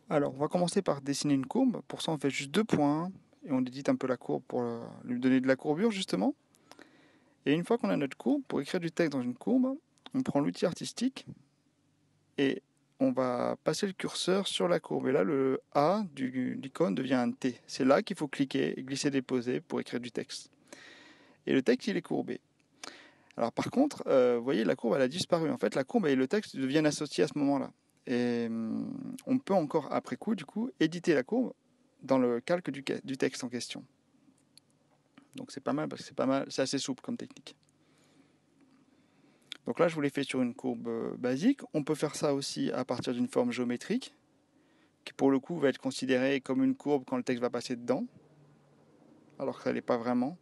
Alors, on va commencer par dessiner une courbe. Pour ça, on fait juste 2 points et on édite un peu la courbe pour lui donner de la courbure, justement. Et une fois qu'on a notre courbe, pour écrire du texte dans une courbe, on prend l'outil artistique et on va passer le curseur sur la courbe. Et là, le A de l'icône devient un T. C'est là qu'il faut cliquer et glisser-déposer pour écrire du texte. Et le texte, il est courbé. Alors par contre, vous voyez, la courbe, elle a disparu. En fait, la courbe et le texte deviennent associés à ce moment-là. Et on peut encore, après coup, du coup, éditer la courbe dans le calque du texte en question. Donc c'est pas mal parce que c'est assez souple comme technique. Donc là, je vous l'ai fait sur une courbe basique. On peut faire ça aussi à partir d'une forme géométrique, qui pour le coup va être considérée comme une courbe quand le texte va passer dedans, alors que ça l'est pas vraiment.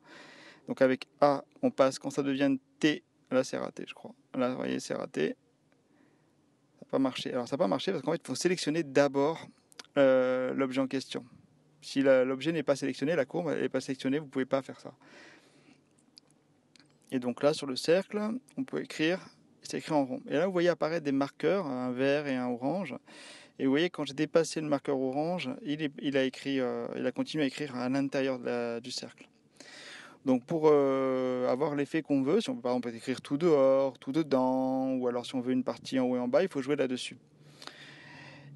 Donc avec A, on passe, quand ça devient T, là c'est raté, je crois. Là, vous voyez, c'est raté. Ça n'a pas marché. Alors ça n'a pas marché parce qu'en fait, il faut sélectionner d'abord l'objet en question. Si l'objet n'est pas sélectionné, la courbe n'est pas sélectionnée, vous ne pouvez pas faire ça. Et donc là, sur le cercle, on peut écrire, c'est écrit en rond. Et là, vous voyez apparaître des marqueurs, un vert et un orange. Et vous voyez, quand j'ai dépassé le marqueur orange, il a continué à écrire à l'intérieur du cercle. Donc pour avoir l'effet qu'on veut, si on peut par exemple écrire tout dehors, tout dedans, ou alors si on veut une partie en haut et en bas, il faut jouer là-dessus.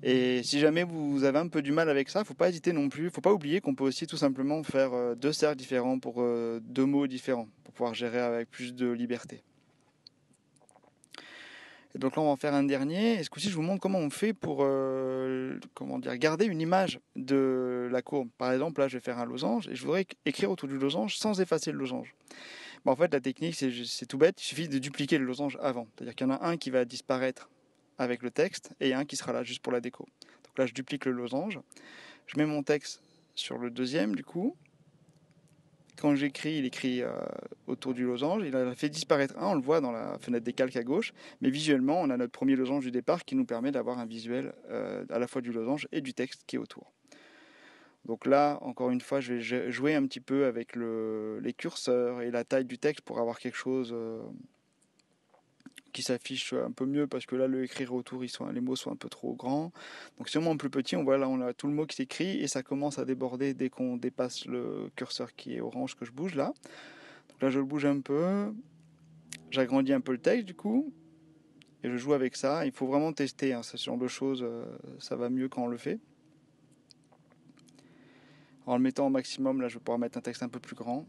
Et si jamais vous avez un peu du mal avec ça, faut pas hésiter non plus, faut pas oublier qu'on peut aussi tout simplement faire deux cercles différents pour deux mots différents, pour pouvoir gérer avec plus de liberté. Et donc là, on va en faire un dernier. Et ce coup-ci, je vous montre comment on fait pour garder une image de la courbe. Par exemple, là, je vais faire un losange et je voudrais écrire autour du losange sans effacer le losange. En fait, la technique, c'est tout bête. Il suffit de dupliquer le losange avant. C'est-à-dire qu'il y en a un qui va disparaître avec le texte et un qui sera là juste pour la déco. Donc là, je duplique le losange. Je mets mon texte sur le deuxième, du coup. Quand j'écris, il écrit autour du losange. Il a fait disparaître un, on le voit dans la fenêtre des calques à gauche. Mais visuellement, on a notre premier losange du départ qui nous permet d'avoir un visuel à la fois du losange et du texte qui est autour. Donc là, encore une fois, je vais jouer un petit peu avec les curseurs et la taille du texte pour avoir quelque chose qui s'affiche un peu mieux parce que là, le écrire autour, les mots sont un peu trop grands. Donc si on met en plus petit, on voit là, on a tout le mot qui s'écrit et ça commence à déborder dès qu'on dépasse le curseur qui est orange que je bouge là. Donc là, je le bouge un peu, j'agrandis un peu le texte du coup et je joue avec ça. Il faut vraiment tester, hein, ce genre de choses, ça va mieux quand on le fait. En le mettant au maximum, là, je vais pouvoir mettre un texte un peu plus grand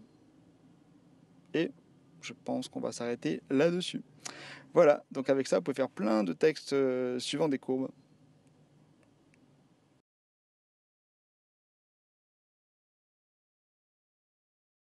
et je pense qu'on va s'arrêter là-dessus. Voilà, donc avec ça, vous pouvez faire plein de textes suivant des courbes.